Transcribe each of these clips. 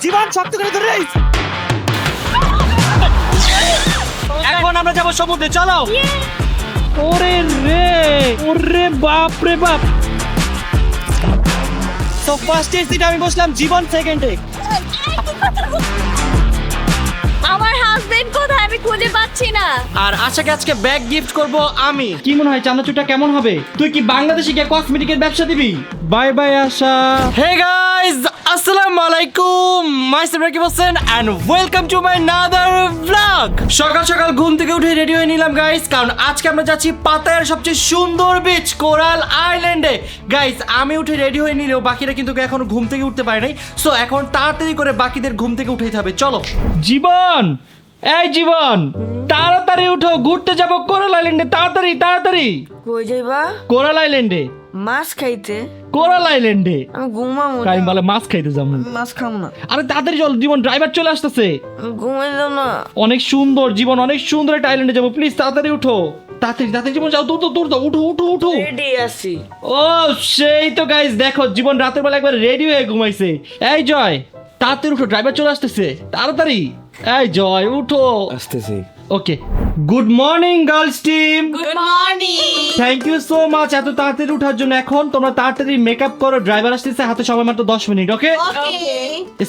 জীবন শক্ত করে ধরে রাখ। এখন আমরা যাব সমুদ্রে, চলো। ওরে রে, ওরে বাপ রে বাপ। তো ফার্স্ট সিটে আমি বসলাম, জীবন সেকেন্ডে। আমার হাজবেন্ড কোথায় আমি খুঁজে পাচ্ছি না। আর আশাকে আজকে ব্যাগ গিফট করব আমি। কি মনে হয় চাঁদাচুটা কেমন হবে? তুই কি বাংলাদেশে গিয়ে কসমেটিকের ব্যবসা দিবি? Bye bye Asha. Hey guys, আসসালামু আলাইকুম। Myself Rakib Hossain and welcome to my another blog. সকাল সকাল ঘুম থেকে উঠে রেডি হয়ে নিলাম গাইস, কারণ আজকে আমরা যাচ্ছি পাতায়ার সবচেয়ে সুন্দর বিচ কোরাল আইল্যান্ডে। গাইস আমি উঠে রেডি হয়ে নিলেও বাকিরা কিন্তু এখনো ঘুম থেকে উঠতে পারে নাই। সো এখন তাড়াতাড়ি করে বাকিদের ঘুম থেকে উঠাইতে হবে, চলো। জীবন, এই জীবন, তাড়াতাড়ি উঠো, ঘুরতে যাবো কোরাল আইল্যান্ডে। তাড়াতাড়ি তাড়াতাড়ি। কই যাইবা? কোরাল আইল্যান্ডে। মাছ খাইতে? কোরাল আইল্যান্ডে। আমি ঘুমাবো। আমি বলে মাছ খাইতে যাবো। মাছ খাবো না। আরে তাড়াতাড়ি চল, জীবন ড্রাইভার চলে আসতেছে। আমি ঘুমাইলাম না। অনেক সুন্দর জীবন, অনেক সুন্দর একটা আইল্যান্ডে যাবো। প্লিজ তাড়াতাড়ি উঠো, তাড়াতাড়ি তাড়াতাড়ি জীবন যাও, দৌড় দৌড় দাও, উঠো উঠো উঠো। রেডি আছি। ও সেই তো গাইস, দেখো জীবন রাতের বেলা একবার রেডি হয়ে ঘুমাইছে। এই জয়, তাড়াতাড়ি উঠো, ড্রাইভার চলে আসতেছে, তাড়াতাড়ি। এই জয় উঠো। আসতেছি। Okay, good morning girls team. Good morning. Thank you so much এত তাড়াতাড়ি ওঠার জন্য। এখন তোমরা তাড়াতাড়ি মেকআপ করো, ড্রাইভার আসতেছে, হাতে সময় মাত্র 10 মিনিট। ওকে, ওকে।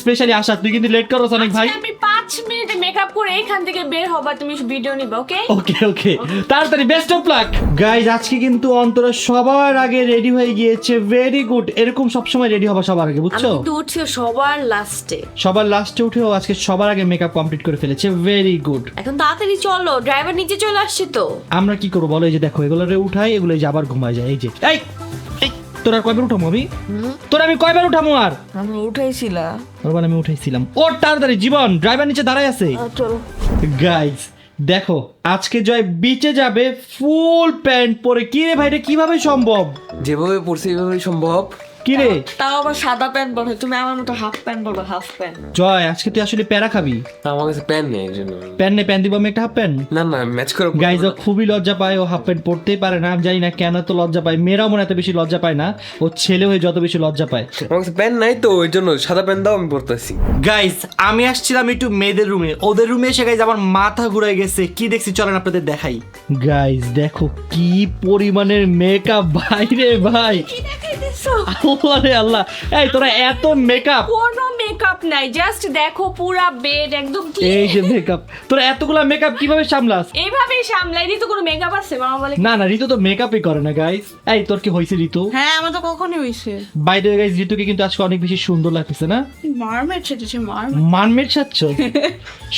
স্পেশালি আশা, তুই কিন্তু লেট করো অনেক ভাই। আমি 5 মিনিটে মেকআপ করে এখান থেকে বের হবা, তুমি ভিডিও নিবা। ওকে ওকে ওকে, তাড়াতাড়ি, বেস্ট অফ লাক গাইজ। আজকে কিন্তু অন্তরা সবার আগে রেডি হয়ে গিয়েছে, ভেরি গুড। এরকম সবসময় রেডি হবা সবার আগে, আমি বুঝছো? কিন্তু উঠছি সবার লাস্টে। সবার লাস্টে উঠেও আজকে সবার আগে মেকআপ কমপ্লিট করে ফেলেছে, ভেরি গুড। এখন তাড়াতাড়ি চলো, ড্রাইভার নিচে চলে আসছে তো। আমরা কি করবো বলো? এই যে দেখো, এগুলোরে উঠাই, এগুলো এই যে আবার ঘুমায় যায়। এই যে এই এই, তোর আর কয়বার উঠামো আমি? তোর আমি কয়বার উঠামো আর? আমি উঠাইছিলা। ওরবার আমি উঠাইছিলাম। ও তাড়াতাড়ি জীবন, ড্রাইভার নিচে দাঁড়ায় আছে। চলো। গাইজ দেখো, আজকে জয় বিচে যাবে ফুল প্যান্ট পরে। কি রে ভাই, এটা কিভাবে সম্ভব? যেভাবে পড়ছি এভাবেই সম্ভব। কি রে তাও আবার সাদা প্যান্ট পরে, তুমি আমার মতো হাফ প্যান্ট পরো, হাফ প্যান্ট। জয়, আজকে তুই আসলে প্যারা খাবি? আমার কাছে প্যান নেই এই জন্য। প্যান্ট নে, প্যান্ট দিব আমি একটা হাফ প্যান্ট। না না, ম্যাচ করে গাইজ ও খুবই লজ্জা পায়, ও হাফ প্যান্ট পরতেই পারে না। আমি জানি না কেন এত লজ্জা পায়। মেয়েরাও মনে এত বেশি লজ্জা পায় না, ও ছেলে হয়ে যত বেশি লজ্জা পায়। আমার কাছে প্যান নাই তো, ওই জন্য সাদা প্যান দাও, আমি পড়তেছি। গাইজ আমি আসছিলাম একটু মেয়েদের রুমে, ওদের রুমে এসে গাইজ আমার মাথা ঘুরে গেছে। কি দেখছি চলেন আপনাদের দেখাই। গাইজ দেখো কি পরিমাণের মেকআপ, ভাই রে ভাই, কি দেখাইতেছো? আরে আল্লাহ। এই তোরা এত মেকআপ? কোনো মেকআপ নাই, জাস্ট দেখো পুরা বেড একদম কি। এই যে মেকআপ, তোরা এতগুলা মেকআপ কিভাবে সামলাস? এইভাবেই সামলাই দিই তো। কোনো মেকআপ আছে? মামা বলে না না, ঋতু তো মেকআপই করে না গাইজ। এই তোর কি হয়েছে ঋতু? হ্যাঁ, আমার তো কখনই হইছে। বাইরে গাইজ ঋতুকে কিন্তু আজকে অনেক বেশি সুন্দর লাগতেছে না? মারমেড সেজেছে, মারমেড। মানমেট সাজছ?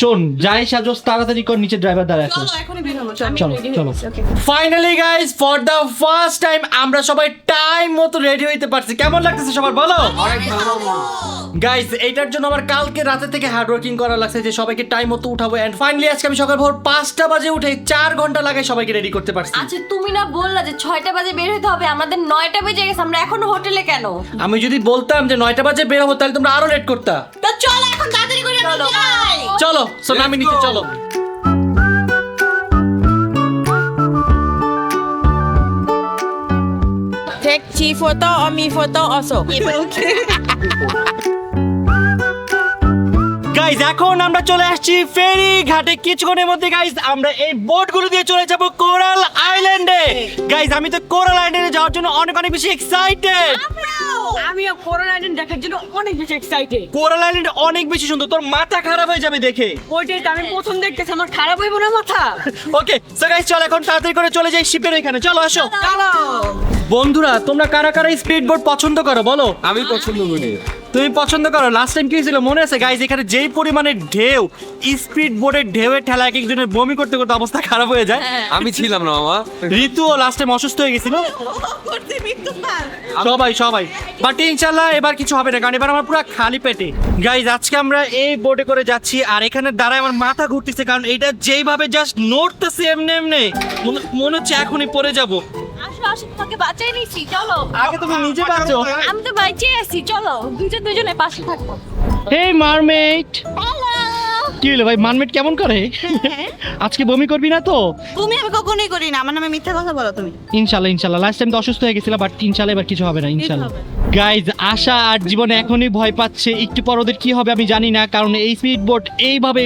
শোন, যাই সাজস তাড়াতাড়ি কর, নিচে ড্রাইভার দাঁড়ায় আছে। চলো এখনই বের হবো। আমি চলো ready চলো। হয়ে গেছি, okay. Finally guys, for the first time আমরা সবাই টাইম মতো রেডি হইতে পারছি। কেমন লাগতেছে সবার বলো? গাইজ এইটার জন্য আমার কালকে রাতে থেকে হার্ড ওয়ার্কিং করা লাগছে, যে সবাইকে টাইম মতো উঠাবো। এন্ড ফাইনালি আজকে আমি সকাল ভোর 5টা বাজে উঠে 4 ঘন্টা লাগাই সবাইকে রেডি করতে পারছি। আচ্ছা তুমি না বললা যে 6টা বাজে বের হতে হবে, আমাদের 9টা বেজে গেছে, আমরা এখনো হোটেলে কেন? আমি যদি বলতাম যে 9টা বাজে বের হবো, তাহলে তোমরা আরো লেট করতা। তো চলো এখন তাড়াতাড়ি করে আমরা যাই। চলো সো নামি নিচে চলো। Take chi photo or me photo also. Guys এখন আমরা চলে আসছি ফেরি ঘাটে। কিছুক্ষণের মধ্যে গাইজ আমরা এই বোটগুলো দিয়ে চলে যাব কোরাল আইল্যান্ডে। গাইজ আমি তো কোরাল আইল্যান্ডে যাওয়ার জন্য অনেক অনেক বেশি এক্সাইটেড। আমিও কোরাল আইল্যান্ড দেখার জন্য অনেক বেশি এক্সাইটেড। কোরাল আইল্যান্ড অনেক বেশি সুন্দর, তোর মাথা খারাপ হয়ে যাবে দেখে। ওইটাই তো আমি প্রথম দেখতেছি, আমার খারাপ হইব না মাথা? ওকে সো গাইজ চল এখন তাড়াতাড়ি করে চলে যাই শিপের ওইখানে। চলো আসো। চলো। বন্ধুরা তোমরা কারা কারা স্পিড বোট পছন্দ করো বলো? আমি পছন্দ করি। তুমি পছন্দ করো? লাস্ট টাইম কি হয়েছিল মনে আছে গাইজ? এখানে যেই পরিমাণে ঢেউ, স্পিড বোটের ঢেউয়ের ঠেলা এক একজনের বমি করতে করতে অবস্থা খারাপ হয়ে যায়। আমি ছিলাম না মামা। ঋতুও লাস্ট টাইম অসুস্থ হয়ে গেছিল। সবাই সবাই, বাট ইনশাল্লাহ এবার কিছু হবে না, কারণ এবার আমার পুরো খালি পেটে। গাইজ আজকে আমরা এই বোটে করে যাচ্ছি, আর এখানে দাঁড়ায় আমার মাথা ঘুরতেছে, কারণ এটা যেইভাবে জাস্ট নড়তেছে এমনি এমনি, মনে হচ্ছে এখনই পড়ে যাব। আসো আসো, তোমাকে বাঁচাই নিছি, চলো। আগে তুমি নিজে বাঁচো। আমি তো বাঁচিয়ে আছি, চলো দুজনে পাশে থাকবো। হে মারমেট। হ্যালো। কি হলো ভাই, মারমেট কেমন করে? আজকে বমি করবি না তো? তুমি? আমি কখনোই করি না, আমার নামে মিথ্যা কথা বলো তুমি। ইনশাল্লাহ ইনশাল্লাহ। লাস্ট টাইম তো অসুস্থ হয়ে গেছিল, বাট ইনশাল্লাহ এবার কিছু হবে না ইনশাল্লাহ। গাইজ আশা আর জীবনে এখনই ভয় পাচ্ছে, একটু পর ওদের কি হবে আমি জানি না, কারণ এই স্পিড বোট এইভাবে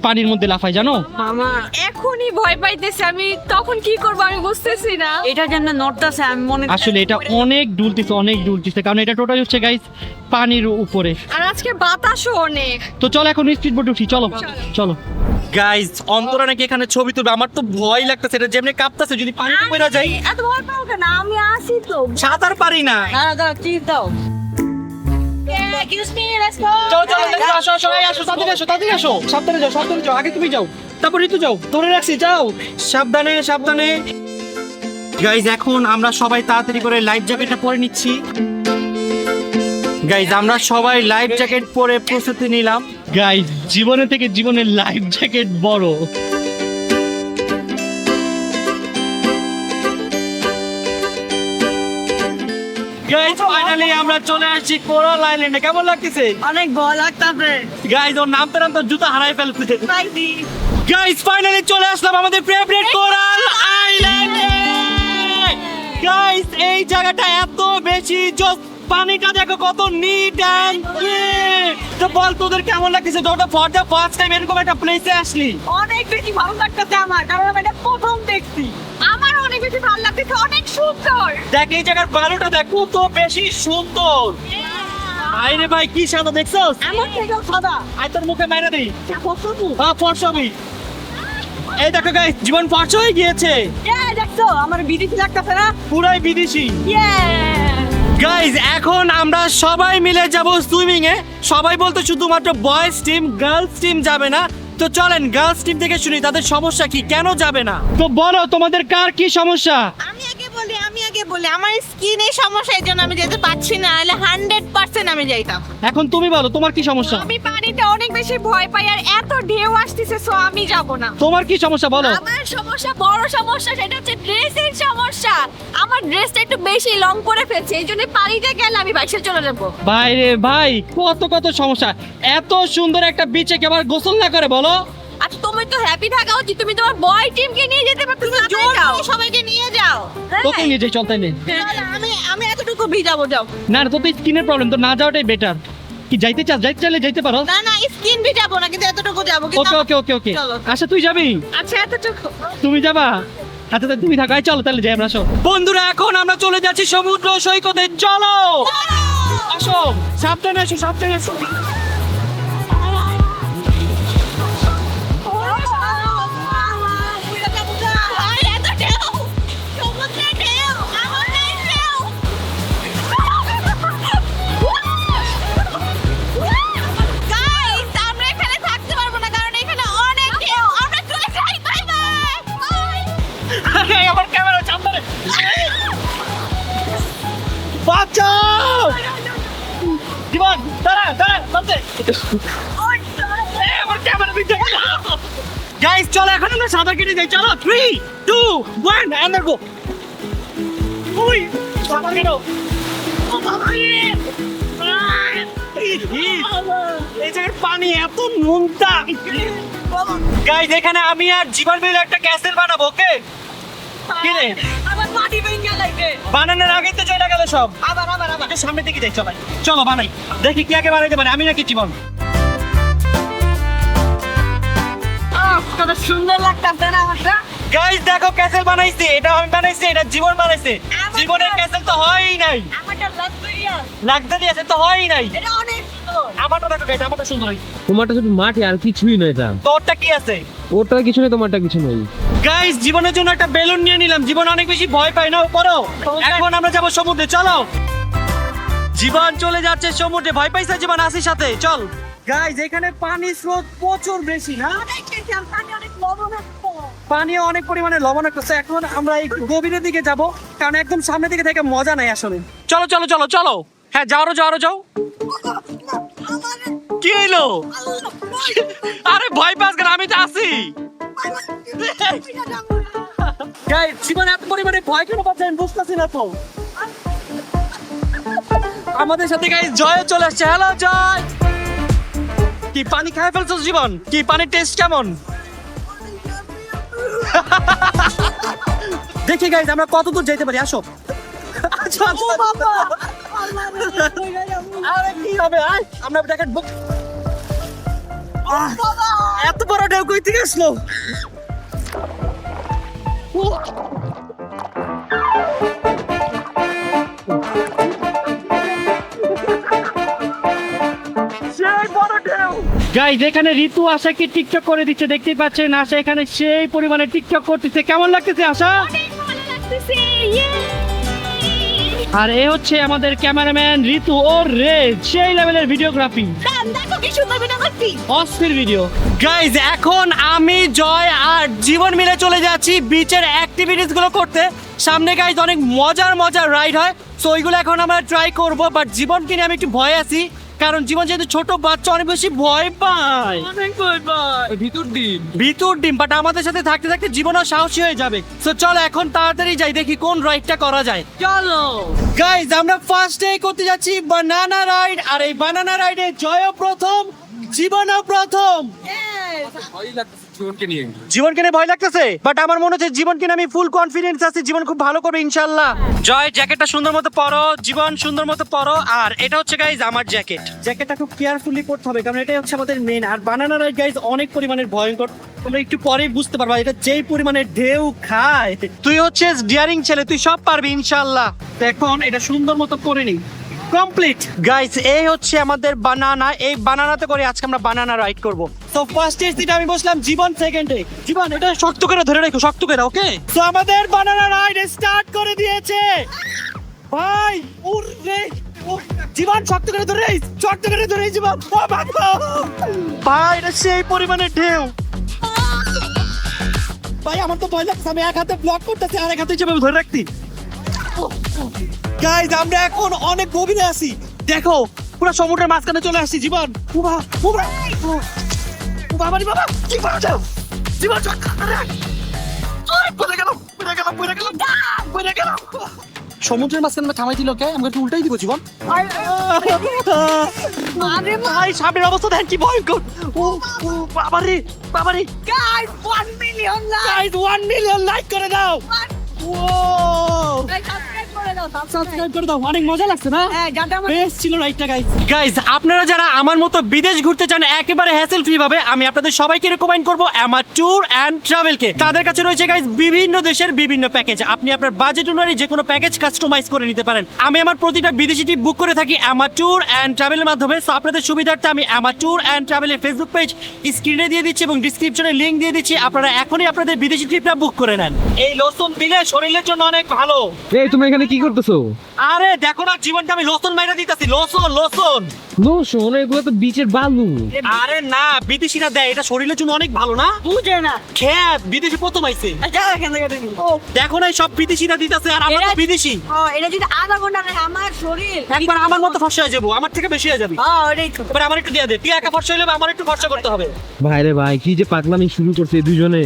পানির মধ্যে লাফায় জানো। মামা এখনই ভয় পাইতেছে, আমি তখন কি করব আমি বুঝতেছি না। এটা যেন নড়তেছে, আমি মনে আসলে এটা অনেক ডুলতিছে কারণ এটা টোটাল হচ্ছে গাইজ পানির উপরে। আর আজকে বাতাসও অনেক। তো চলো এখন স্পিড বোট উঠি, চলো চলো। গাইজ অন্তরা নাকি এখানে ছবি তুলবে, আমার তো ভয় লাগতেছে, এটা যেমনি কাঁপতেছে, যদি পানি পড়ে যাই। এত ভয় পাও কেন? আমি আসি তো। সাঁতার পারি না। দাঁড়া চিজ দাও। Excuse me, let's go. চলো চলো let's go, আসো আসো এই আসো, তাড়াতাড়ি আসো, সাবধানে যাও, আগে তুমি যাও, তারপর ঋতু যাও, ধরে রাখছি, যাও সাবধানে। গাইজ এখন আমরা সবাই তাড়াতাড়ি করে লাইফ জ্যাকেটটা পরে নিচ্ছি। গাইজ আমরা সবাই লাইফ জ্যাকেট পরে প্রস্তুতি নিলাম। গাইজ জীবনে থেকে জীবনের লাইফ জ্যাকেট বড়। গাইজ ফাইনালি আমরা চলে আসছি কোরাল আইল্যান্ডে। কেমন লাগতেছে? অনেক ভয় লাগতাছে। গাইজ ওর নামতে জুতা হারাই ফেলছে। গাইজ ফাইনালি চলে আসলাম আমাদের ফেভারিট কোরাল আইল্যান্ডে। গাইজ এই জায়গাটা এত বেশি জোস, পানিটা দেখো কত নিট এন্ড ক্লিন। তো বল তোদের কেমন লাগতেছে? তোটা ফর দ্য ফার্স্ট টাইম এরকম একটা প্লেসে আসলি? অনেক বেশি ভালো লাগতেছে আমার, কারণ আমি এটা প্রথম দেখছি। আমার অনেক বেশি ভালো লাগতেছে, অনেক সুন্দর। দেখ এই জায়গার বালুটা দেখ কত বেশি সুন্দর। আরে ভাই কি সাদা দেখছস? এমন থেকেও সাদা। আই তোর মুখে মাইরা দেই। কতটুকু? হ্যাঁ ফর্সবি। এই দেখো গাইস জীবন ফর্স হয়ে গিয়েছে। দেখছো আমার বিদেশি লাগতেছে না? পুরাই বিদেশি। ইয়ে গাইজ এখন আমরা সবাই মিলে যাব সুইমিং এ। সবাই বলতে শুধুমাত্র বয়েজ টিম, গার্লস টিম যাবে না। তো চলেন গার্লস টিম থেকে শুনি তাদের সমস্যা কি, কেন যাবে না। তো বলো তোমাদের কার কি সমস্যা? আমি আগে বলি আমার স্কিনের সমস্যা, এই জন্য আমি যেতে পারছি না, নাহলে 100% আমি যাইতাম। এখন তুমি বলো তোমার কি সমস্যা? আমি পানিতে অনেক বেশি ভয় পাই, আর এত ঢেউ আসতেছে, সো আমি যাব না। তোমার কি সমস্যা বলো? আমার সমস্যা, বড় সমস্যা, সেটা হচ্ছে ড্রেসের সমস্যা। আমার ড্রেসটা একটু বেশি লং করে ফেলছে, এই জন্য পানিতে গেলে আমি বাইসে চলে যাবো। ভাই রে ভাই, কত সমস্যা। এত সুন্দর একটা বিচে কে আবার গোসল না করে বলো? আচ্ছা তুমি তো হ্যাপি থাকা উচিত, তুমি তোমার বয় টিমকে নিয়ে যেতে পারো, তুমি জোর যাও। করে সবাইকে নিয়ে যাও। তোকে নিয়ে যাই, চলতে নেই। আমি এতটুকু ভিজাবো, যাও। না তো স্কিনের প্রবলেম, তো না যাওয়াটাই বেটার। কি যাইতে চাইলে যাইতে পারো। না স্কিন ভিজাবো না, কিন্তু এতটুকু যাবো। কিন্তু ওকে চলো। আচ্ছা তুই যাবি? আচ্ছা এতটুকু। তুমি যাবা? আচ্ছা তাহলে তুমি থাকো, চলো তাহলে যাই আমরা। আসো বন্ধুরা, এখন আমরা চলে যাচ্ছি সমুদ্র সৈকতে, চলো আসো, সাবধানে আসো। Guys, আমরা এখানে থাকতে পারবো না, কারণ এখানে অনেক ঢেউ। আমরা চলে যাই, বাই বাই। আমার ক্যামেরা সামনে, বাঁচাও জীবন, দাঁড়া বাঁচে। আমার ক্যামেরা দিতে গাইস, চলো এখন আমরা সাঁতার কেটে যাই, চলো 3 2 1 এন্ড গো। ওই সাঁতার কেটো। এই জায়গার পানি এত নোনতা। গাইস এখানে আমি আর জীবন মিলে একটা ক্যাসেল বানাবো, ওকে? কি রে আমার মাটি ভেঙে লাগবে। বানানোর আগেই তো চলে গেল সব। আবার সামনে দিকে যাই, চলো বানাই, দেখি কি আগে বানাইতে পারে, আমি নাকি জীবন। কত সুন্দর লাগতেছে না আমারটা? গাইস দেখো ক্যাসেল বানাইছি, এটা আমি বানাইছি, এটা জীবন বানাইছে। জীবনের ক্যাসেল তো হয়ই নাই, আমারটা লাক্সারিয়াস। লাক্সারিয়াস তো হয়ই নাই। এটা অনেক সুন্দর। আমারটা দেখো গাইস, আমারটা সুন্দর হইছে। তোমারটা শুধু মাটি আর কিছুই নয়, এটা তোরটা কি আছে? ওটা কিছু নেই, তোমারটা কিছু নেই। গাইস জীবনের জন্য একটা বেলুন নিয়ে নিলাম, জীবন অনেক বেশি ভয় পায় না পড়ো। এখন আমরা যাব সমুদ্রে, চলো। জীবন চলে যাচ্ছে সমুদ্রে, ভয় পাইছে জীবন, আসির সাথে চল। গাইস এখানে পানি স্রোত প্রচুর বেশি না? অনেক বেশি, আর পানি অনেক লবণাক্ত। পানি অনেক পরিমাণে লবণাক্ত। এখন আমরা এই গভীরের দিকে যাব, কারণ একদম সামনে দিকে থেকে মজা নাই আসলে। চলো। হ্যাঁ যাও। কি হইলো? আরে ভয় পাস কেন, আমি তো আছি। গাইস জীবন এত পরিমাণে ভয় কেন পাচ্ছে আমি বুঝতেছি না তো। আমাদের সাথে গাইস জয় চলে আসছে। হ্যালো জয়, কি পানি খায় ফেলছস জীবন? কি পানির টেস্ট কেমন? দেখি গাইস আমরা কত দূর যেতে পারি, আসো। আরে কি হবে আয় আমরা জ্যাকেট বুক এত বড় ঢেউ কই থেকে আসলো গাইজ এখানে ঋতু আশাকে টিকটক করে দিচ্ছে দেখতেই পাচ্ছেন আশা এখানে সেই পরিমাণে টিকটক করতেছে কেমন লাগতেছে আশা অনেক ভালো লাগতেছে ইয়ে আর এ হচ্ছে আমাদের ক্যামেরাম্যান ঋতু ওর রে সেই লেভেলের ভিডিওগ্রাফি দেখো কি সুন্দর ভিডিও করছি অস্থির ভিডিও গাইজ এখন আমি জয় আর জীবন মিলে চলে যাচ্ছি বিচের অ্যাক্টিভিটিস গুলো করতে সামনে গাইজ অনেক মজার রাইড হয় সো ওইগুলো এখন আমরা ট্রাই করব বাট জীবনকে নিয়ে আমি একটু ভয় আছি কারণ জীবন যেহেতু ছোট বাচ্চা অনেক বেশি ভয় পায় ভিতর ডিম বাট আমাদের সাথে থাকতে থাকতে জীবনও সাহসী হয়ে যাবে সো চলো এখন তাড়াতাড়ি যাই দেখি কোন রাইডটা করা যায় চলো গাইজ আমরা ফার্স্ট ডে করতে যাচ্ছি বানানা রাইড আর এই বানানা রাইডে জয়ও প্রথম জীবনও প্রথম জীবনকে নিয়ে ভয় লাগতেছে বাট আমার মনে হচ্ছে জীবনকে নিয়ে আমি ফুল কনফিডেন্স আছি জীবন খুব ভালো করবে ইনশাআল্লাহ জয় জ্যাকেটটা সুন্দর মতো পরো জীবন সুন্দর মতো পরো আর এটা হচ্ছে গাইজ আমার জ্যাকেটটা খুব কেয়ারফুলি পরতে হবে কারণ এটাই হচ্ছে আমাদের মেন আর বানানা রাইড গাইজ অনেক পরিমাণের ভয়ঙ্কর তোমরা একটু পরেই বুঝতে পারবা এটা যেই পরিমাণে ঢেউ খায় তুই হচ্ছে ডিয়ারিং ছেলে তুই সব পারবি ইনশাআল্লাহ এখন এটা সুন্দর মতো করে নি কমপ্লিট গাইস এই হচ্ছে আমাদের বানানা এই বানানাতে করে আজকে আমরা বানানা রাইড করব সো ফার্স্ট সিটে আমি বসলাম জীবন সেকেন্ডে জীবন এটা শক্ত করে ধরে রাখো শক্ত করে ওকে সো আমাদের বানানা রাইড স্টার্ট করে দিয়েছে ভাই উরে জীবন শক্ত করে ধরে জীবন ও বাবা ভাই এটা সেই পরিমাণে ঢেউ ভাই আমার তো ভয় লাগছে আমি এক হাতে ব্লক করতেছি আর এক হাতে যেভাবে ধরে রাখতি গাইজ আমরা এখন অনেক গভীরে আছি দেখো পুরো সমুদ্রের মাঝখানে চলে আসছি জীবন বাবা কি করছো জীবন সমুদ্রের মাঝখানে থামাই দিল কে আমাকে একটু উল্টাই দিব জীবন ভাই সামনের অবস্থা দেখেন কি ভয়ঙ্কর বাবারে guys 1 million like guys 1 million like করে দাও সাবস্ক্রাইব করে দাও অনেক মজা লাগছে না হ্যাঁ গাটা বেশ ছিল রাইটটা গাইস আপনারা যারা আমার মতো বিদেশ ঘুরতে চান একেবারে হ্যাসেল ফ্রি ভাবে আমি আপনাদের সবাইকে রেকমেন্ড করব আমার ট্যুর এন্ড ট্রাভেল কে তাদের কাছে রয়েছে গাইস বিভিন্ন দেশের বিভিন্ন প্যাকেজ আপনি আপনার বাজেট অনুযায়ী যে কোনো প্যাকেজ কাস্টমাইজ করে নিতে পারেন আমি আমার প্রতিটা বিদেশি ট্রিপ বুক করে থাকি আমার ট্যুর এন্ড ট্রাভেলের মাধ্যমে সো আপনাদের সুবিধার্থে আমি আমার ট্যুর এন্ড ট্রাভেলের ফেসবুক পেজ স্ক্রিনে দিয়ে দিচ্ছি এবং ডেসক্রিপশনে লিংক দিয়ে দিচ্ছি আপনারা এখনই আপনাদের বিদেশি ট্রিপটা বুক করে নেন এই লসুন দিলে শরীরের জন্য অনেক ভালো এই তুমি এখানে কি করতেছো? আরে দেখো না জীবনকে আমি লসন মাইরা দিতেছি লসন লোশন এগুলো তো বিচের বালু। আরে না বিদেশিরা দেয় এটা শরীরের জন্য অনেক ভালো না বুঝে না খেয়ে বিদেশি প্রথম আইছে যা এখান থেকে দেখি দেখো না সব বিদেশিরা দিতেছে আর আমরা তো বিদেশি এটা যদি আধা ঘন্টা লাগে আমার শরীর একবার আমার মতো ফর্সা হয়ে যাবো আমার থেকে বেশি হয়ে যাবে ওটাই তো এবার আমার একটু দিয়ে দে তুই একা ফর্সা হইলে আমার একটু ফর্সা করতে হবে ভাই রে ভাই কি যে পাগলামি শুরু করছে এই দুজনে।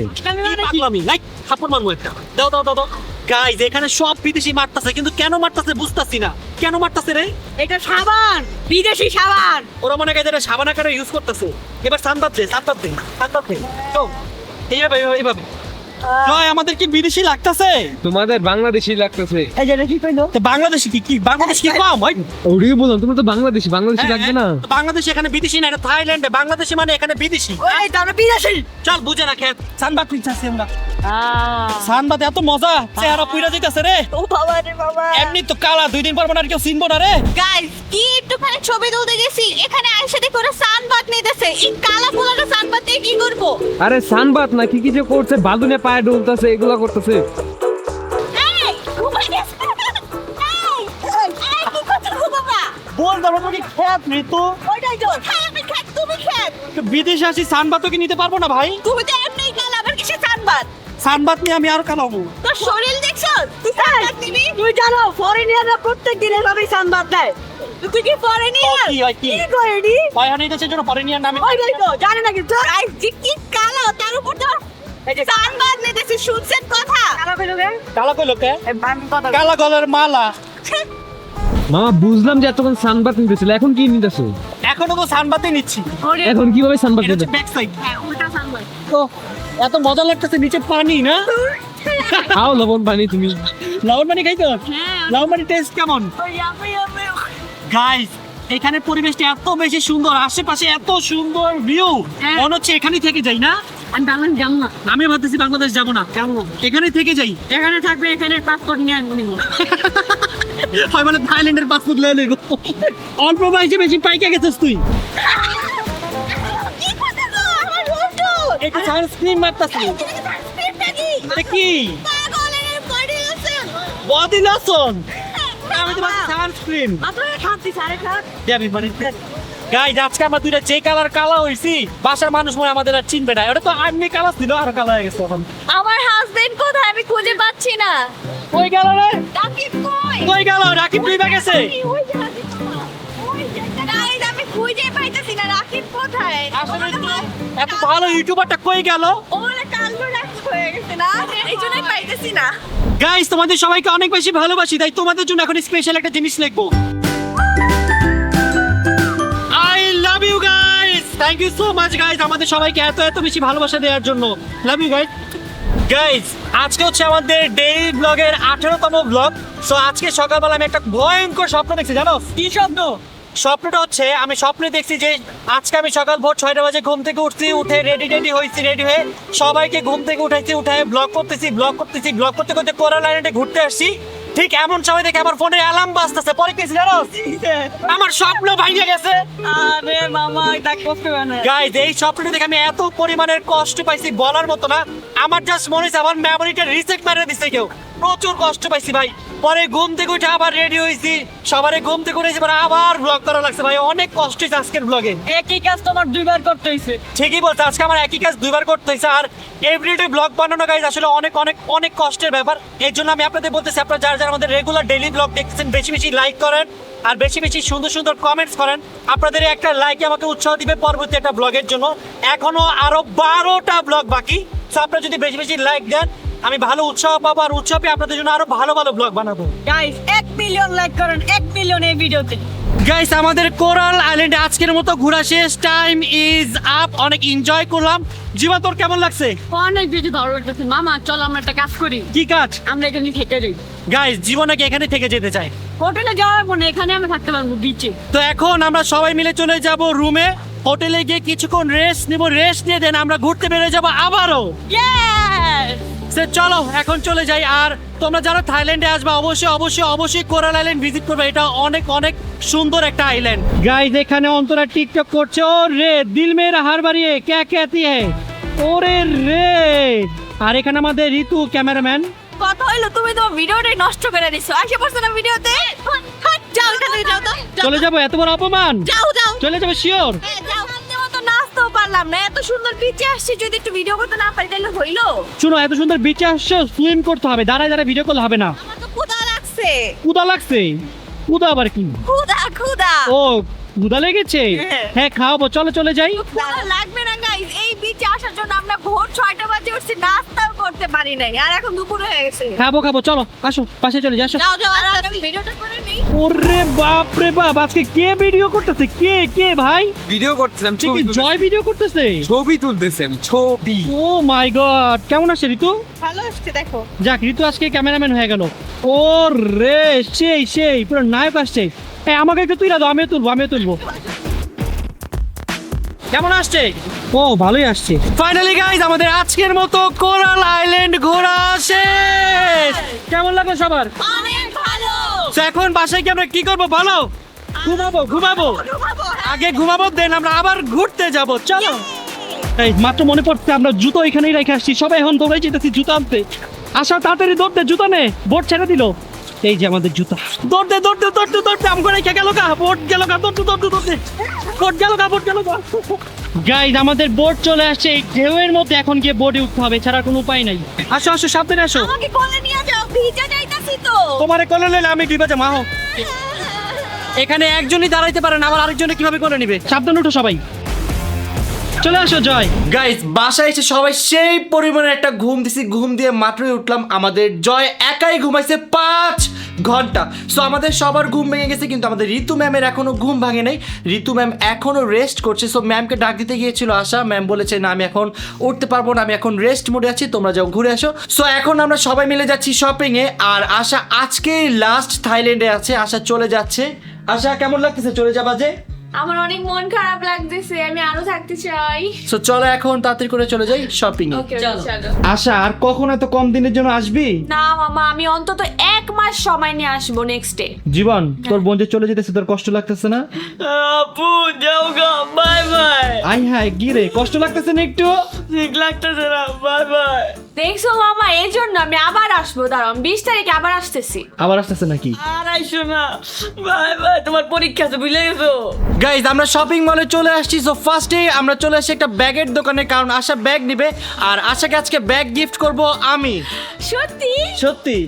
পাগলামি লাইক থাপ্পড় মারবো একটা দাও গাইজ এখানে সব বিদেশি মারতাছে কিন্তু কেন মারতাছে বুঝতাছি না কেন মারতাছে রে এটা সাবান বিদেশি সাবান ওরা মনে হয় এটা সাবান আকারে ইউজ করতেছে এবার সানবাদ দে তো এইভাবে জয় আমাদের কি বিদেশি লাগতাছে তোমাদের বাংলাদেশি লাগতেছে। এই যে কি কইলো তো বাংলাদেশি কি বাংলাদেশ কি কম হয় ওরে বললাম তোমরা তো বাংলাদেশি লাগবে না। তো বাংলাদেশ এখানে বিদেশি না এটা থাইল্যান্ডে বাংলাদেশি মানে এখানে বিদেশি ওই তো আমরা বিদেশি চল বুঝে না খেত সানবাদ নিচ্ছি আমরা সানবাদ এত মজা চেহারা পুইরা যাইতাছে রে ও বাবা রে বাবা এমনি তো কালা 2 দিন পর মনে আর কেউ চিনবো না রে গাইস কি একটুখানি ছবি তুলতে গেছি এখানে আইসা দেখো ওরা সানবাথ নিতেছে এই কালা পোলাটা সানবাথ দিয়ে কি করবো আরে সানবাত না কি যে করছে বালুনে পায়ে ডুলতেছে এগুলা করতেছে। এই ঘুমাই গেছে এই কি করছো গো বাবা বল দাও তুমি খেত ঋতু ওইটাই তো তুমি খেত বিদেশে আসি সানবাদও কি নিতে পারবো না ভাই তুমি তো এমনি কালা আবার কিসে সানবাথ সানবাদ নিয়ে আমি আরো কালাবো তোর শরীর দেখছো তুই সানবাথ নিবি তুই জানো ফরেনিয়াররা প্রত্যেক দিন এভাবে সানবাদ দেয় তুই কি ফরেনিয়ার কি হয় কি কি করেনি ভাই হানি দেশের জন্য ফরেনিয়ার নামে ওইটাই তো জানে না কিন্তু গাইস কি কালো তার উপর তো এই যে সানবাথ নিতেছে শুনছেন কথা কালা কইলো গে কালা কই লোকে এই বান কথা কালা গলার মালা মামা বুঝলাম যে এতক্ষণ সানবাত নিতেছিল এখন কি নিতেছো? এখনো তো সানবাদই নিচ্ছি এখন কিভাবে সানবাত এটা নিতে? হচ্ছে ব্যাক সাইড উল্টা সানবাদ তো এত মজা লাগতেছে নিচে পানি না খাও লবণ পানি তুমি। লাউন পানি খাইতো লাউন পানি টেস্ট কেমন ওই আমি গাইস এখানে পরিবেশটা এত বেশি সুন্দর, আশেপাশে এত সুন্দর ভিউ, মনে হচ্ছে এখানেই থেকে যাই না? আমি বাংলাদেশ যাবো না, আমি ভাবতেছি বাংলাদেশ যাবো না, এখানেই থেকে যাই। এখানে থাকবে, এখানে পাসপোর্ট নিয়ে নিব। হয় মানে থাইল্যান্ডের পাসপোর্ট লয়ে নেব। অল্প বয়সে বেশি পাইকে গেছিস তুই। কি করতেছো আমার বন্ধু? এটা সানস্ক্রিন মারতাছিস? এটা কি? পাগলের বডি লোশন। Body lotion? আমি তো ভাবছি সানস্ক্রিন। আপনারা খাচ্ছি সাড়ে খাত। যাবি মানে গাইজ আজকে আমরা দুইটা যে কালার কালা হইছি, বাসার মানুষ মনে হয় আমাদের আর চিনবে না। ওটা তো আমি কালা ছিল আর কালা হয়ে গেছে এখন। আমার হাজবেন্ড কোথায় আমি খুঁজে পাচ্ছি না। কই গেল রে? রাকিব কই? কই গেল? রাকিব তুই গেছে? ওই যে রাকিব মামা। ওই যে গাইস আমি খুঁজে পাইতেছি না রাকিব কোথায়? আসলে তো এত ভালো ইউটিউবারটা কই গেল? ও বলে কালো রাকিব হয়ে গেছে না, এইজন্যই পাইতেছি না। গাইজ তোমাদের সবাইকে অনেক বেশি ভালোবাসি, তাই তোমাদের জন্য এখন স্পেশাল একটা জিনিস লিখবো। I love you guys, thank you so much guys আমাদের সবাইকে এত এত বেশি ভালোবাসা দেওয়ার জন্য। লাভ ইউ গাইস। গাইস আজকে হচ্ছে আমাদের ডেইলি ব্লগের 18তম ব্লগ। সো আজকে সকালবেলা আমি একটা ভয়ঙ্কর স্বপ্ন দেখছি, জানো? কি স্বপ্ন? স্বপ্নটা হচ্ছে আমি স্বপ্নে দেখছি যে আজকে আমি সকাল ভোর 6টা বাজে ঘুম থেকে উঠছি, উঠে রেডি হয়েছি, রেডি হয়ে সবাইকে ঘুম থেকে উঠাইছি, উঠায় ব্লগ করতেছি, ব্লগ করতে করতে কোরাল আইল্যান্ডে ঘুরতে আসছি। ঠিক এমন সময় দেখে আমার ফোনে অ্যালার্ম বাজতেছে। পরে কি জানো? আমার স্বপ্ন ভাঙে গেছে। আরে মামা এটা কষ্ট হয় না। গাইস এই স্বপ্নটা দেখে আমি এত পরিমাণের কষ্ট পাইছি বলার মতো না। আমার জাস্ট মনে হচ্ছে আমার মেমোরিটা রিসেট মেরে দিচ্ছে কেউ। প্রচুর কষ্ট পাইছি ভাই। পরে ঘুম থেকে উঠে আবার রেডি হয়েছি, সবারে ঘুম থেকে উঠেছি, পরে আবার ব্লগ করা লাগছে ভাই। অনেক কষ্ট হয়েছে আজকের ব্লগে। একই কাজ তোমার দুইবার করতে হয়েছে। ঠিকই বলছে, আজকে আমার একই কাজ দুইবার করতে হয়েছে। আর এভরিডে ব্লগ বানানো গাইজ আসলে অনেক অনেক অনেক কষ্টের ব্যাপার। এর জন্য আমি আপনাদের বলতেছি, আপনারা যারা যারা আমাদের রেগুলার ডেইলি ব্লগ দেখতেছেন বেশি বেশি লাইক করেন আর বেশি বেশি সুন্দর সুন্দর কমেন্টস করেন। আপনাদের একটা লাইকে আমাকে উৎসাহ দিবে পরবর্তী একটা ব্লগের জন্য। এখনো আরো 12টা ব্লগ বাকি। সো আপনারা যদি বেশি বেশি লাইক দেন আমি ভালো উৎসাহ পাবো, আর উৎসাহ পেয়ে আপনাদের জন্য আরো ভালো ভালো ব্লগ বানাবো। গাইস 1 মিলিয়ন লাইক করেন, 1 মিলিয়ন এই ভিডিওতে। গাইস আমাদের কোরাল আইল্যান্ডে আজকের মতো ঘোরা শেষ, টাইম ইজ আপ। অনেক এনজয় করলাম। জীবন তোর কেমন লাগছে? অনেক বেশি ভালো লাগতেছে মামা। চল আমরা একটা কাজ করি। কি কাজ? আমরা এখানে থেকে যাই। গাইস জীবনকে এখানে থেকে যেতে চাই। হোটেলে যাওয়ার পর এখানে আমরা থাকতে পারবো বিচে। তো এখন আমরা সবাই মিলে চলে যাব রুমে। হোটেলে গিয়ে কিছুক্ষণ রেস্ট নিব, রেস্ট নিয়ে দেন আমরা ঘুরতে বেরোয় যাবো আবারও। ইয়েস! চলো এখন চলে যাই। আর তোমরা যারা থাইল্যান্ডে আসবে অবশ্যই অবশ্যই অবশ্যই কোরাল আইল্যান্ড ভিজিট করবে। এটা অনেক অনেক সুন্দর একটা আইল্যান্ড। গাইস এখানে অন্তরা টিকটক করছে। ও রে দিল মেরা হার বাড়িয়ে ক্যা कहती है ওরে রে। আর এখানে আমাদের ঋতু ক্যামেরাম্যান। কথা হইলো তুমি তো ভিডিওটাই নষ্ট করে দিছো। আসে পড়ছো না ভিডিওতে? যাও এখান থেকে যাও তো, যাও। চলে যাবো? এত বড় অপমান? যাও যাও চলে যাবে শিওর? যাও আমাদের মতো নাচতেও পারলাম না। এত সুন্দর বিচে আসছি, যদি একটু ভিডিও করতে না পারি তাহলে হইলো? শুনো, এত সুন্দর বিচে আসছো, সুইম করতে হবে, দাঁড়ায় দাঁড়ায় ভিডিও করলে হবে না। আমার তো ক্ষুধা লাগছে। কুদা লাগছে? কুদা আবার কি? খুদা খুদা। ও কুদা লেগেছে? হ্যাঁ খাওয়াবো, চলো চলে যাই। খুদা লাগবে না গাইস। এই বিচে আসার জন্য আমরা ভোর 6টা বাজে উঠছি, নাস্তাও করতে পারি নাই। আর এখন দুপুর হয়ে গেছে। খাবো চলো আসো, পাশে চলে যাই আসো। যাও যাও আর আস্তে আমি ভিডিওটা করে নেই। ওরে বাপ রে বাপ, আজকে কে ভিডিও করতেছে? কে কে ভাই? ভিডিও করতেছিলাম, সে কি জয় ভিডিও করতেছে? ছবি তুলতেছেন, ছবি। ও মাই গড, কেমন আছে ঋতু? ভালো আসছে দেখো। যাক, ঋতু আজকে ক্যামেরাম্যান হয়ে গেল। ও রে সেই সেই পুরো নায়ক আসছে। আমাকে একটু তুইলা দাও, আমিও তুলবো। কেমন আসছে? ও ভালোই আসছে। ফাইনালি গাইজ আমাদের আজকের মতো কোরাল আইল্যান্ড ঘোরা শেষ। কেমন লাগলো সবার? অনেক ভালো। তো এখন বাসায় কি আমরা কি করবো বলো? ঘুমাবো। আগে ঘুমাবো, দেন আমরা আবার ঘুরতে যাব। চলো। এই মাত্র মনে পড়ছে আমরা জুতো এখানেই রেখে আসছি। সবাই এখন দৌড়াই যেতেছি জুতো আনতে। আসা তাড়াতাড়ি দৌড়তে, জুতো নে। বোর্ড ছেড়ে দিল। এই যে আমাদের জুতা। দৌড়তে আমগো রেখে গেল গা। বোর্ড গেল গা। দৌড়তে বোর্ড গেল গা। গাইজ আমাদের বোর্ড চলে আসছে। এই ঢেউয়ের মধ্যে এখন গিয়ে বোর্ডে উঠতে হবে, ছাড়া কোনো উপায় নাই। আসো সাবধানে আসো। আমাকে কোলে নিয়ে যাও, ভিজে যাইতাছি তো। তোমারে কোলে লইলে আমি ডুবে যাবো। মাহো এখানে একজনই দাঁড়াইতে পারে না, আবার আরেকজনে কিভাবে করে নিবে? সাবধান উঠো সবাই। চলে আসো জয়। গাইস বাসায় এসে সবাই সেই পরিমাণে একটা ঘুম দিছি। ঘুম দিয়ে মাত্রই উঠলাম। আমাদের জয় একাই ঘুমাইছে 5 ঘন্টা। সো আমাদের সবার ঘুম ভেঙে গেছে, কিন্তু আমাদের ঋতু ম্যামের এখনো ঘুম ভাঙে নাই। ঋতু ম্যাম এখনো রেস্ট করছে। সো ম্যামকে ডাক দিতে গিয়েছিল আশা। ম্যাম বলেছে না আমি এখন উঠতে পারবো না, আমি এখন রেস্ট মোডে আছি, তোমরা যাও ঘুরে আসো। সো এখন আমরা সবাই মিলে যাচ্ছি শপিং এ। আর আশা আজকেই লাস্ট থাইল্যান্ডে আছে। আশা চলে যাচ্ছে আশা কেমন লাগতেছে চলে যাবা যে? আমার অনেক মন খারাপ লাগতেছে, আমি আরো থাকতে চাই। সো চলো এখন তাড়াতাড়ি করে চলে যাই শপিং এ। ওকে চলো। আশা আর কখন এত কম দিনের জন্য আসবি? না মামা, আমি অন্তত 1 মাস সময় নিয়ে আসবো নেক্সট ডে। জীবন তোর বোন যে চলে যেতেছে তোর কষ্ট লাগতেছে না? আপু যাও গা, বাই বাই। আই হাই গিরে কষ্ট লাগতেছে না একটু? ঠিক লাগতেছে না, বাই বাই। দেখছো মামা, এই জন্য আমি আবার আসবো। দাঁড়াও, 20 তারিখে আবার আসতেছি। আবার আসতেছে নাকি? আর আইসো না, বাই বাই। তোমার পরীক্ষা আছে, ভুলে গেছো? গাইজ আমরা শপিং মলে চলে আসছি। সো ফার্স্টে আমরা চলে আসছি একটা ব্যাগের দোকানে, কারণ আশা ব্যাগ নিবে আর আশাকে আজকে ব্যাগ গিফট করব আমি। সত্যি? সত্যি?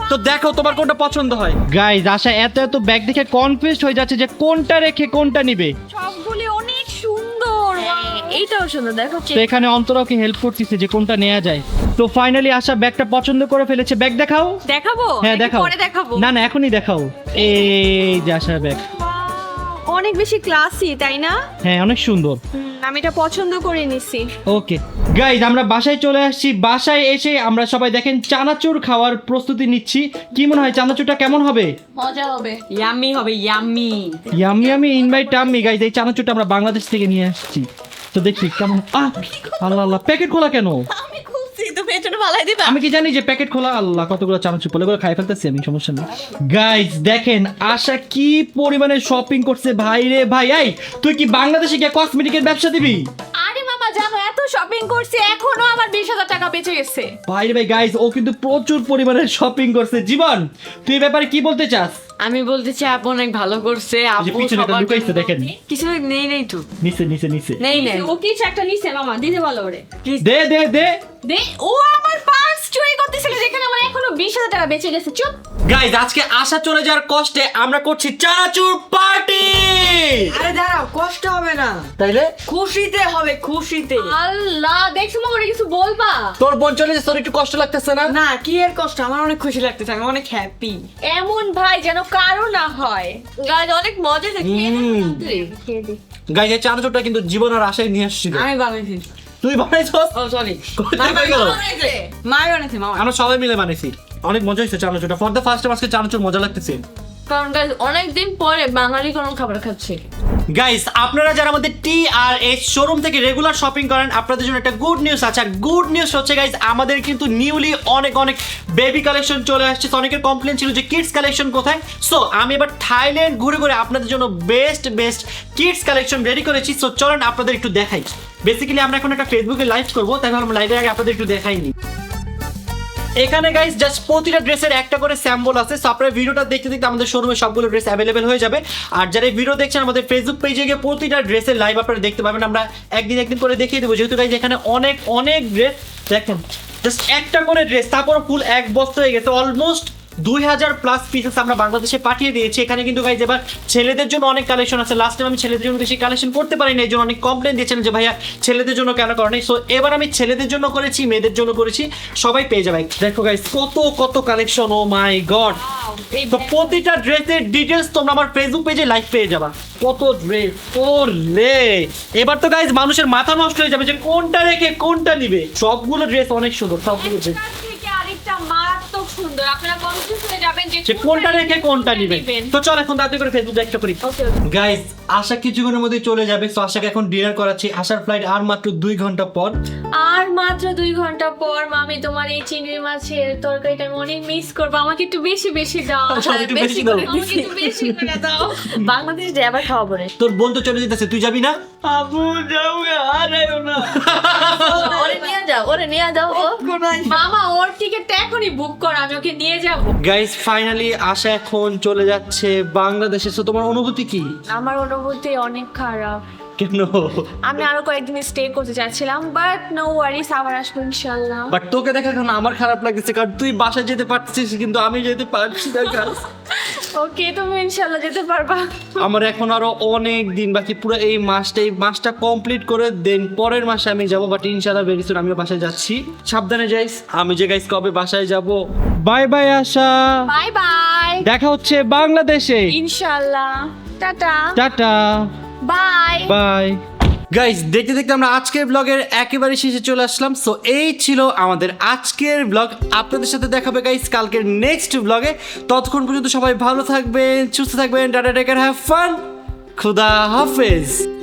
তো দেখো তোমার কোনটা পছন্দ হয়। গাইজ আশা এত ব্যাগ দেখে কনফিউজড হয়ে যাচ্ছে যে কোনটা রেখে কোনটা নিবে। সবগুলি অনেক সুন্দর। এইটাও সুন্দর, দেখো। তো এখানে অন্তরাকে হেল্প করতেছে যে কোনটা নেওয়া যায়। তো ফাইনালি আশা ব্যাগটা পছন্দ করে ফেলেছে। ব্যাগ দেখাও। দেখাবো? হ্যাঁ নাকি দেখাও। পরে দেখাবো? না না এখনই দেখাও। এই যে আশার ব্যাগ। অনেক বেশি ক্লাসি, তাই না? হ্যাঁ অনেক সুন্দর। আমি এটা পছন্দ করে নিছি। ওকে গাইজ আমরা বাসায় চলে আসছি। বাসায় এসে আমরা সবাই দেখেন চানাচুর খাওয়ার প্রস্তুতি নিচ্ছি। কি মনে হয় চানাচুরটা কেমন হবে? মজা হবে। ইয়াম্মি হবে, ইয়াম্মি। ইয়াম্মি আমি ইনভাইট টাম্মি। গাইজ এই চানাচুরটা আমরা বাংলাদেশ থেকে নিয়ে আসছি। তো দেখি কেমন। আল্লাহ আল্লাহ, প্যাকেট খোলা কেন? আমি খুলছি, তুমি এর জন্য ভালাই দিবা? আমি কি জানি যে প্যাকেট খোলা? আল্লাহ কতগুলো চানাচুর পড়ে খাই ফেলতেছি আমি, সমস্যা নেই। গাইজ দেখেন আশা কি পরিমাণে শপিং করছে ভাই রে ভাই। এই তুই কি বাংলাদেশে গিয়ে কসমেটিকের ব্যবসা দিবি? আরে মামা জানো, এত শপিং করছি, এখনো আমার 20,000 টাকা বেঁচে গেছে। ভাই রে ভাই গাইজ ও কিন্তু প্রচুর পরিমাণে শপিং করছে। জীবন তুই এই ব্যাপারে কি বলতে চাস? আমি বলতে চাই আপু অনেক ভালো করছে। যে আপু পিছনে একটা সবার লুকাইছে জন্য- দেখেন। কিছু নেই তো, নিচে নিচে নিচে। নেই নেই। ও কিছু একটা নিছে মামা, দিতে বলো ওরে। দে দে দে। দে, ও আমার পার্স চুরি করতেছিল, যেখানে আমার এখনো 20,000 টাকা বেঁচে গেছে। চুপ। গাইজ আজকে আশা চলে যাওয়ার কষ্টে আমরা করছি চানাচুর পার্টি। আরে দাঁড়াও, কষ্ট হবে না, তাইলে খুশিতে হবে, খুশিতে। আল্লাহ, দেখছো মামা, ওরে কিছু বলবা? তোর বোন চলে যাচ্ছে, তোর একটু কষ্ট লাগতেছে না? না, কি এর কষ্ট, আমার অনেক খুশি লাগতেছে, আমি অনেক হ্যাপি। এমন ভাই যেন কারো না হয়। গাইজ অনেক মজা দেখি। গাইজ এই চানাচুরটা কিন্তু জীবন আর আশায় নিয়ে আসছিল। আমি বানাইছি। তুই বানাইছস? ও সরি, কোথায় গেল? মা বানাইছে, মামা। আমরা সবাই মিলে বানাইছি। অনেক মজা হয়েছে চানাচুরটা। ফর দ্য ফার্স্ট টাইম আজকে চানাচুর মজা লাগতেছে। কারণ গাইজ অনেকদিন পরে বাঙালি কোনো খাবার খাচ্ছি। গাইস আপনারা যারা আমাদের টি আর এস শোরুম থেকে রেগুলার শপিং করেন, আপনাদের জন্য একটা গুড নিউজ আছে। আর গুড নিউজ হচ্ছে গাইস, আমাদের কিন্তু নিউলি অনেক বেবি কালেকশন চলে আসছে। তো অনেকের কমপ্লেন ছিল যে কিডস কালেকশন কোথায়। সো আমি এবার থাইল্যান্ড ঘুরে ঘুরে আপনাদের জন্য বেস্ট কিডস কালেকশন রেডি করেছি। সো চলেন আপনাদের একটু দেখাই। বেসিক্যালি আমরা এখন একটা ফেসবুকে লাইভ করবো, তাই ভাবলাম লাইভের আগে আপনাদের একটু দেখাইনি। এখানে গাইস জাস্ট প্রতিটা ড্রেসের একটা করে স্যাম্পল আছে। সো আপনারা ভিডিওটা দেখতে দেখতে আমাদের শোরুমে সবগুলো ড্রেস অ্যাভেলেবেল হয়ে যাবে। আর যারা এই ভিডিও দেখছেন আমাদের ফেসবুক পেজে গিয়ে প্রতিটা ড্রেসের লাইভ আপনারা দেখতে পাবেন। আমরা একদিন করে দেখিয়ে দেবো, যেহেতু গাইস এখানে অনেক ড্রেস দেখেন। জাস্ট একটা করে ড্রেস, তারপর ফুল এক বস্তা হয়ে গেছে। অলমোস্ট 2000+ পিসেস আমরা বাংলাদেশে পাঠিয়ে দিয়েছি। এখানে কিন্তু গাইজ এবার ছেলেদের জন্য অনেক কালেকশন আছে। লাস্ট টাইম আমি ছেলেদের জন্য বেশি কালেকশন করতে পারিনি, এই জন্য অনেক কমপ্লেন দিয়েছেন যে ভাইয়া ছেলেদের জন্য কেন করেনি। সো এবার আমি ছেলেদের জন্য করেছি, মেয়েদের জন্য করেছি, সবাই পেয়ে যাবে। দেখো গাইজ কত কালেকশন, ও মাই গড। তো প্রতিটা ড্রেসের ডিটেলস তোমরা আমার ফেসবুক পেজে লাইভ পেয়ে যাবা। কত ড্রেস ওরে! এবার তো গাইজ মানুষের মাথা নষ্ট হয়ে যাবে যে কোনটা রেখে কোনটা নিবে। সবগুলো ড্রেস অনেক সুন্দর, সবগুলো ড্রেস থেকে আরেকটা মারাত্মক সুন্দর। আপনারা কনফিউজ হয়ে যাবেন যে কোনটা রেখে কোনটা নিবেন। তো চল এখন তাড়াতাড়ি করে ফেসবুক লাইভটা করি। গাইস আশা কিছুক্ষণের মধ্যে চলে যাবে। তো আশাকে এখন ডিনার করাচ্ছি। আশার ফ্লাইট আর মাত্র 2 ঘন্টা পর। আর মাত্র 2 ঘন্টা পর মামি তোমার এই চিংড়ি মাছের তরকারিটা আমি অনেক মিস করবো। আমাকে একটু বেশি দাও। আচ্ছা, একটু বেশি দাও। আমাকে একটু বেশি করে দাও। বাংলাদেশ দিয়ে আবার খাওয়াবো রে। তোর বোন তো চলে যেতেছে, তুই যাবি না? আপু যাও গা, আর আইও না। ওরে নিয়ে যাও ও। মামা ওর টিকিটটা এখনই বুক কর, আমি ওকে নিয়ে যাব। গাইস ফাইনালি আশা এখন চলে যাচ্ছে বাংলাদেশে। তো তোমার অনুভূতি কি? আমার অনুভূতি অনেক খারাপ। কেন? আমি আরো কয়েকদিন স্টে করতে চাচ্ছিলাম, বাট নো ওয়ারিস, আবার আসবো ইনশাআল্লাহ। বাট তোকে দেখা এখন আমার খারাপ লাগছে, কারণ তুই বাসায় যেতে পারছিস কিন্তু আমি যেতে পারছি না। guys। ওকে, তুমি ইনশাআল্লাহ যেতে পারবা। আমার এখন আরো অনেক দিন বাকি। পুরো এই মাসটা কমপ্লিট করে দেন পরের মাসে আমি যাব। বাট ইনশাআল্লাহ ভেরি সুন আমিও বাসায় যাচ্ছি। সাবধানে যাইস। আমি যে গাইস কবে বাসায় যাব। Bye bye Asha, bye bye, দেখা হচ্ছে বাংলাদেশে। ইনশাআল্লাহ। Tata tata bye. Bye. Guys দেখতে দেখতে আমরা আজকের ব্লগের একেবারে শেষে চলে আসলাম। সো এই ছিল আমাদের আজকের ব্লগ। আপনাদের সাথে দেখাবে গাইজ কালকের নেক্সট ব্লগে। ততক্ষণ পর্যন্ত সবাই ভালো থাকবেন, সুস্থ থাকবেন, tata, take care, have fun, খুদা হাফেজ।